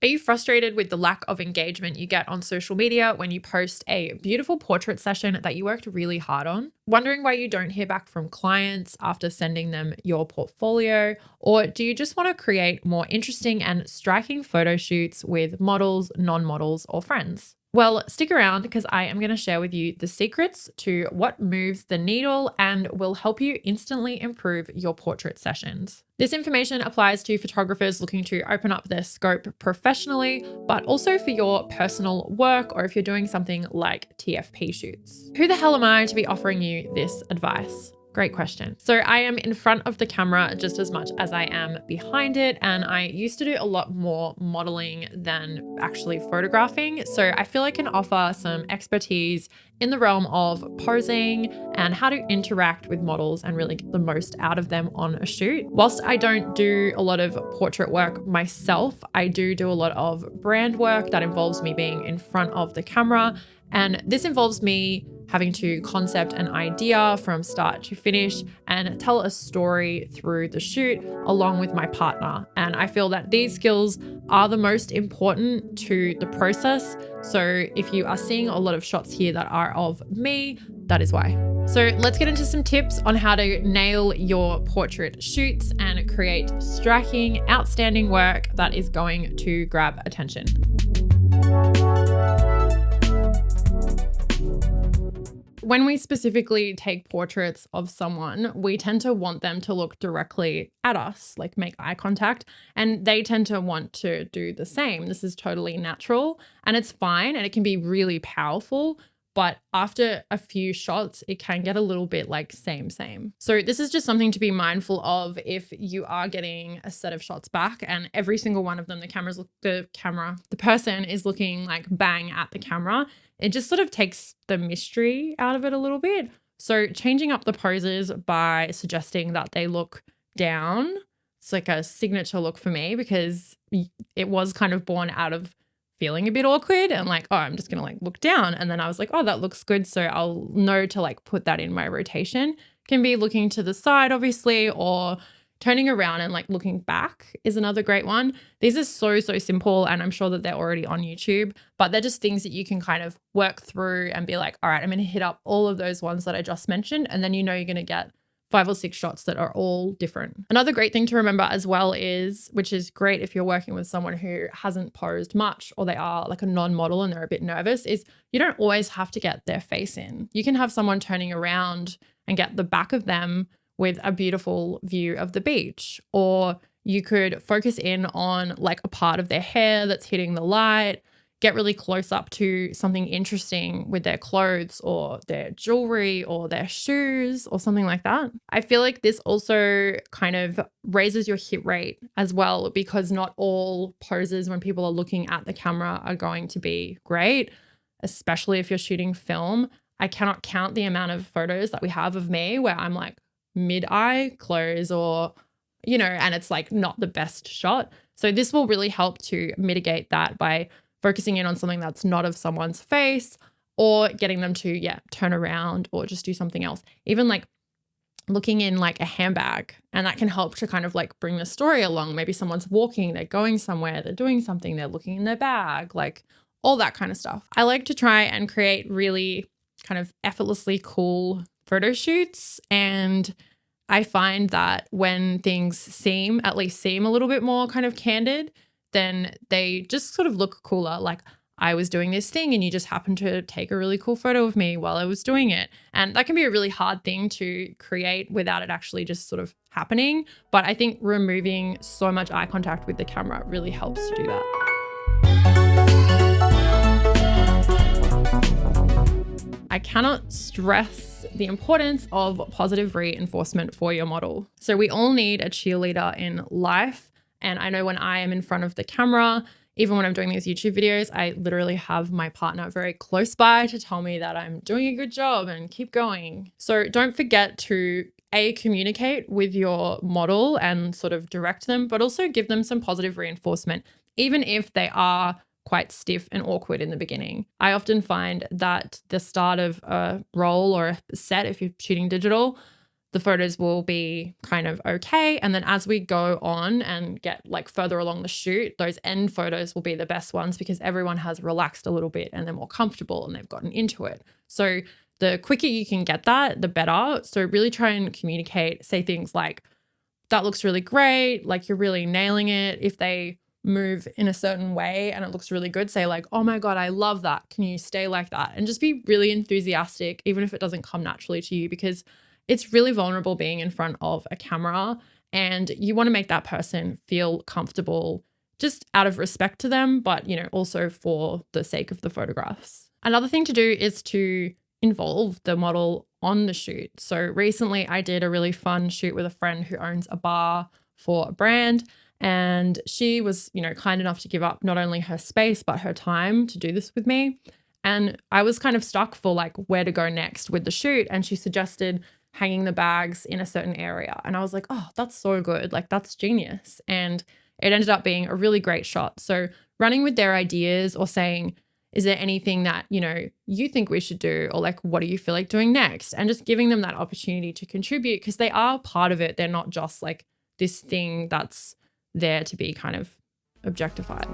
Are you frustrated with the lack of engagement you get on social media when you post a beautiful portrait session that you worked really hard on? Wondering why you don't hear back from clients after sending them your portfolio? Or do you just want to create more interesting and striking photo shoots with models, non-models, or friends? Well, stick around because I am going to share with you the secrets to what moves the needle and will help you instantly improve your portrait sessions. This information applies to photographers looking to open up their scope professionally, but also for your personal work or if you're doing something like TFP shoots. Who the hell am I to be offering you this advice? Great question. So I am in front of the camera just as much as I am behind it. And I used to do a lot more modeling than actually photographing. So I feel I can offer some expertise in the realm of posing and how to interact with models and really get the most out of them on a shoot. Whilst I don't do a lot of portrait work myself, I do a lot of brand work that involves me being in front of the camera. And this involves me having to concept an idea from start to finish and tell a story through the shoot along with my partner. And I feel that these skills are the most important to the process. So if you are seeing a lot of shots here that are of me, that is why. So let's get into some tips on how to nail your portrait shoots and create striking, outstanding work that is going to grab attention. When we specifically take portraits of someone, we tend to want them to look directly at us, like make eye contact, and they tend to want to do the same. This is totally natural and it's fine and it can be really powerful. But after a few shots, it can get a little bit like same. So this is just something to be mindful of if you are getting a set of shots back and every single one of them, the person is looking like bang at the camera. It just sort of takes the mystery out of it a little bit. So changing up the poses by suggesting that they look down, it's like a signature look for me because it was kind of born out of feeling a bit awkward and like, oh, I'm just gonna like look down. And then I was like, oh, that looks good. So I'll know to like put that in my rotation. Can be looking to the side, obviously, or turning around and like looking back is another great one. These are so simple and I'm sure that they're already on YouTube, but they're just things that you can kind of work through and be like, all right, I'm going to hit up all of those ones that I just mentioned. And then you know you're going to get 5 or 6 shots that are all different. Another great thing to remember as well is, which is great if you're working with someone who hasn't posed much or they are like a non-model and they're a bit nervous, is you don't always have to get their face in. You can have someone turning around and get the back of them with a beautiful view of the beach, or you could focus in on like a part of their hair that's hitting the light, get really close up to something interesting with their clothes or their jewelry or their shoes or something like that. I feel like this also kind of raises your hit rate as well, because not all poses when people are looking at the camera are going to be great, especially if you're shooting film. I cannot count the amount of photos that we have of me where I'm like mid-eye close or, you know, and it's like not the best shot. So this will really help to mitigate that by focusing in on something that's not of someone's face or getting them to, turn around or just do something else. Even like looking in like a handbag, and that can help to kind of like bring the story along. Maybe someone's walking, they're going somewhere, they're doing something, they're looking in their bag, like all that kind of stuff. I like to try and create really kind of effortlessly cool photo shoots. And I find that when things seem a little bit more kind of candid, then they just sort of look cooler. Like I was doing this thing and you just happened to take a really cool photo of me while I was doing it. And that can be a really hard thing to create without it actually just sort of happening. But I think removing so much eye contact with the camera really helps to do that. I cannot stress the importance of positive reinforcement for your model. So we all need a cheerleader in life. And I know when I am in front of the camera, even when I'm doing these YouTube videos, I literally have my partner very close by to tell me that I'm doing a good job and keep going. So don't forget to communicate with your model and sort of direct them, but also give them some positive reinforcement, even if they are quite stiff and awkward in the beginning. I often find that the start of a roll or a set, if you're shooting digital, the photos will be kind of okay. And then as we go on and get like further along the shoot, those end photos will be the best ones because everyone has relaxed a little bit and they're more comfortable and they've gotten into it. So the quicker you can get that, the better. So really try and communicate, say things like, that looks really great, like you're really nailing it. If they move in a certain way and it looks really good, say like, oh my God, I love that. Can you stay like that? And just be really enthusiastic, even if it doesn't come naturally to you, because it's really vulnerable being in front of a camera and you want to make that person feel comfortable just out of respect to them, but also for the sake of the photographs. Another thing to do is to involve the model on the shoot. So recently I did a really fun shoot with a friend who owns a bar for a brand. And she was, kind enough to give up not only her space, but her time to do this with me. And I was kind of stuck for like where to go next with the shoot. And she suggested hanging the bags in a certain area. And I was like, oh, that's so good. Like that's genius. And it ended up being a really great shot. So running with their ideas or saying, is there anything that, you think we should do? Or like, what do you feel like doing next? And just giving them that opportunity to contribute because they are part of it. They're not just like this thing that's there to be kind of objectified.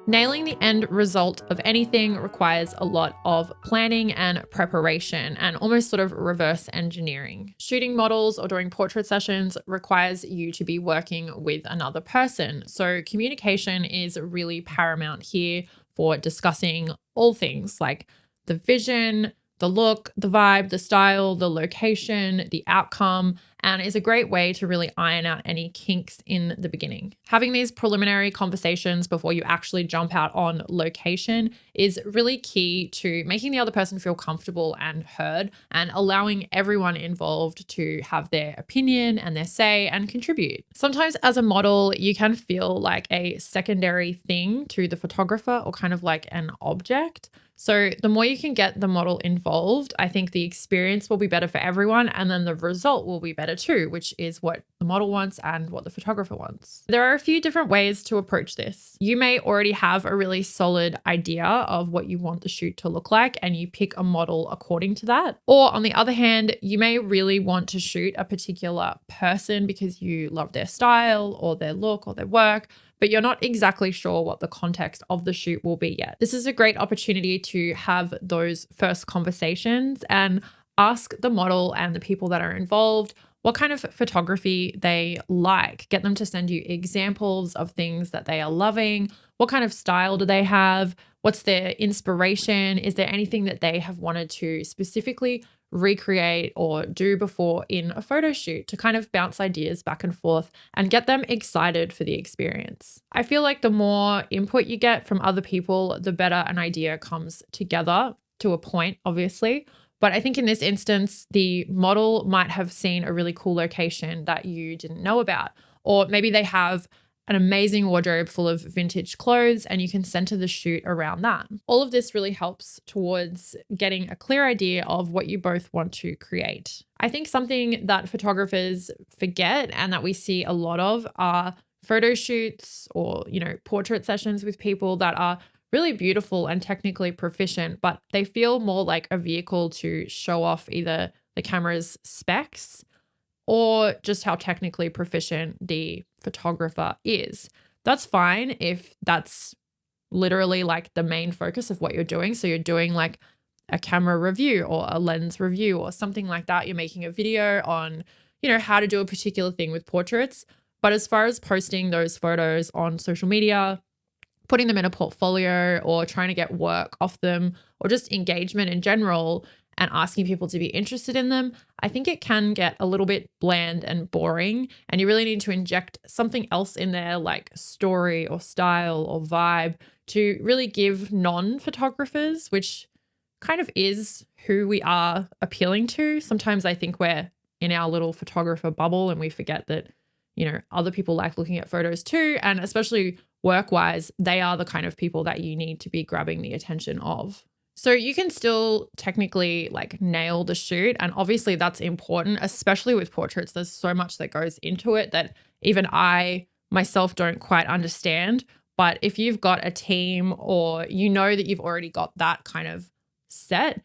Nailing the end result of anything requires a lot of planning and preparation and almost sort of reverse engineering. Shooting models or doing portrait sessions requires you to be working with another person. So communication is really paramount here for discussing all things like the vision, the look, the vibe, the style, the location, the outcome, and is a great way to really iron out any kinks in the beginning. Having these preliminary conversations before you actually jump out on location is really key to making the other person feel comfortable and heard and allowing everyone involved to have their opinion and their say and contribute. Sometimes as a model, you can feel like a secondary thing to the photographer or kind of like an object. So the more you can get the model involved, I think the experience will be better for everyone and then the result will be better too, which is what the model wants and what the photographer wants. There are a few different ways to approach this. You may already have a really solid idea of what you want the shoot to look like and you pick a model according to that. Or on the other hand, you may really want to shoot a particular person because you love their style or their look or their work, but you're not exactly sure what the context of the shoot will be yet. This is a great opportunity to have those first conversations and ask the model and the people that are involved what kind of photography they like. Get them to send you examples of things that they are loving. What kind of style do they have? What's their inspiration? Is there anything that they have wanted to specifically recreate or do before in a photo shoot to kind of bounce ideas back and forth and get them excited for the experience? I feel like the more input you get from other people, the better an idea comes together, to a point, obviously. But I think in this instance, the model might have seen a really cool location that you didn't know about, or maybe they have an amazing wardrobe full of vintage clothes and you can center the shoot around that. All of this really helps towards getting a clear idea of what you both want to create. I think something that photographers forget and that we see a lot of are photo shoots or, portrait sessions with people that are really beautiful and technically proficient, but they feel more like a vehicle to show off either the camera's specs or just how technically proficient the photographer is. That's fine if that's literally like the main focus of what you're doing. So you're doing like a camera review or a lens review or something like that. You're making a video on, how to do a particular thing with portraits. But as far as posting those photos on social media, putting them in a portfolio or trying to get work off them or just engagement in general and asking people to be interested in them, I think it can get a little bit bland and boring. And you really need to inject something else in there like story or style or vibe to really give non-photographers, which kind of is who we are appealing to. Sometimes I think we're in our little photographer bubble and we forget that, other people like looking at photos too. And especially work-wise, they are the kind of people that you need to be grabbing the attention of. So you can still technically like nail the shoot. And obviously that's important, especially with portraits. There's so much that goes into it that even I myself don't quite understand. But if you've got a team or you know that you've already got that kind of set,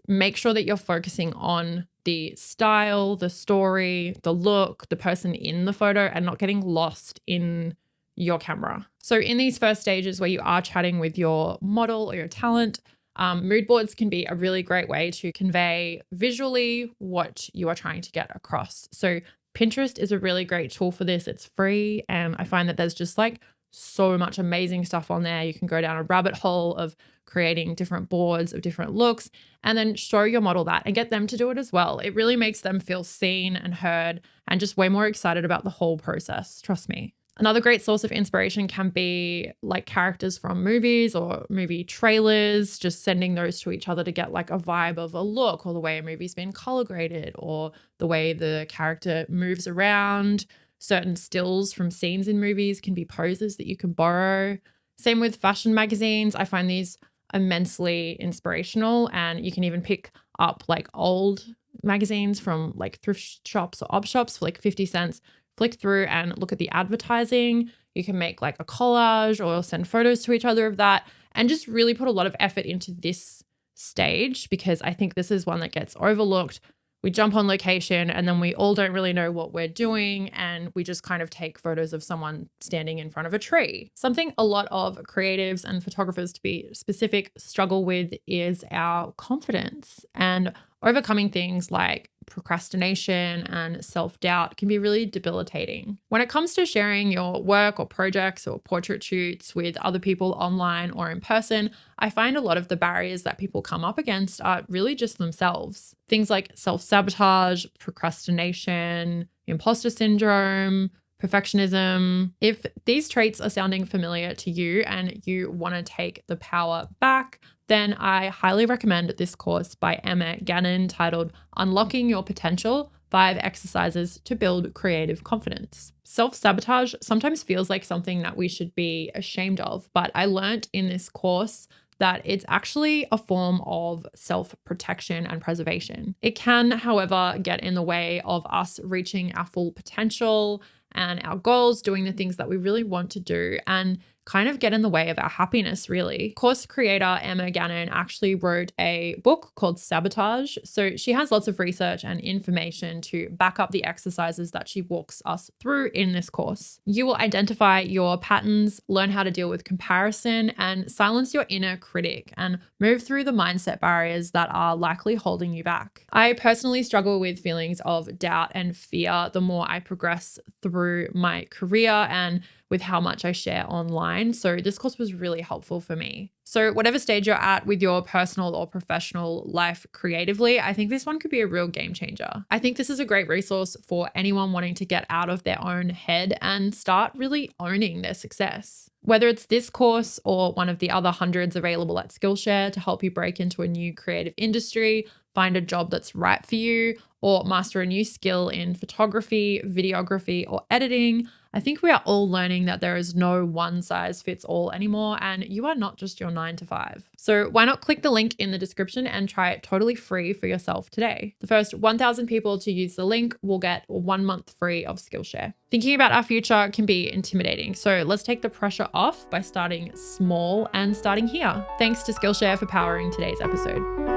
make sure that you're focusing on the style, the story, the look, the person in the photo, and not getting lost in your camera. So in these first stages where you are chatting with your model or your talent, mood boards can be a really great way to convey visually what you are trying to get across. So Pinterest is a really great tool for this. It's free, and I find that there's just like so much amazing stuff on there. You can go down a rabbit hole of creating different boards of different looks and then show your model that and get them to do it as well. It really makes them feel seen and heard and just way more excited about the whole process. Trust me. Another great source of inspiration can be like characters from movies or movie trailers, just sending those to each other to get like a vibe of a look, or the way a movie's been color graded, or the way the character moves around. Certain stills from scenes in movies can be poses that you can borrow. Same with fashion magazines. I find these immensely inspirational, and you can even pick up like old magazines from like thrift shops or op shops for like 50 cents. Flick through and look at the advertising. You can make like a collage or send photos to each other of that, and just really put a lot of effort into this stage, because I think this is one that gets overlooked. We jump on location and then we all don't really know what we're doing, and we just kind of take photos of someone standing in front of a tree. Something a lot of creatives and photographers, to be specific, struggle with is our confidence, and overcoming things like procrastination and self-doubt can be really debilitating. When it comes to sharing your work or projects or portrait shoots with other people online or in person, I find a lot of the barriers that people come up against are really just themselves. Things like self-sabotage, procrastination, imposter syndrome, perfectionism. If these traits are sounding familiar to you and you want to take the power back, then I highly recommend this course by Emma Gannon titled Unlocking Your Potential: 5 Exercises to Build Creative Confidence. Self-sabotage sometimes feels like something that we should be ashamed of, but I learned in this course that it's actually a form of self-protection and preservation. It can, however, get in the way of us reaching our full potential and our goals, doing the things that we really want to do, and kind of get in the way of our happiness, really. Course creator Emma Gannon actually wrote a book called Sabotage. So she has lots of research and information to back up the exercises that she walks us through in this course. You will identify your patterns, learn how to deal with comparison, and silence your inner critic, and move through the mindset barriers that are likely holding you back. I personally struggle with feelings of doubt and fear the more I progress through my career and with how much I share online. So this course was really helpful for me. So whatever stage you're at with your personal or professional life creatively, I think this one could be a real game changer. I think this is a great resource for anyone wanting to get out of their own head and start really owning their success. Whether it's this course or one of the other hundreds available at Skillshare to help you break into a new creative industry, find a job that's right for you, or master a new skill in photography, videography, or editing, I think we are all learning that there is no one size fits all anymore, and you are not just your 9 to 5. So why not click the link in the description and try it totally free for yourself today? The first 1,000 people to use the link will get 1 month free of Skillshare. Thinking about our future can be intimidating, so let's take the pressure off by starting small and starting here. Thanks to Skillshare for powering today's episode.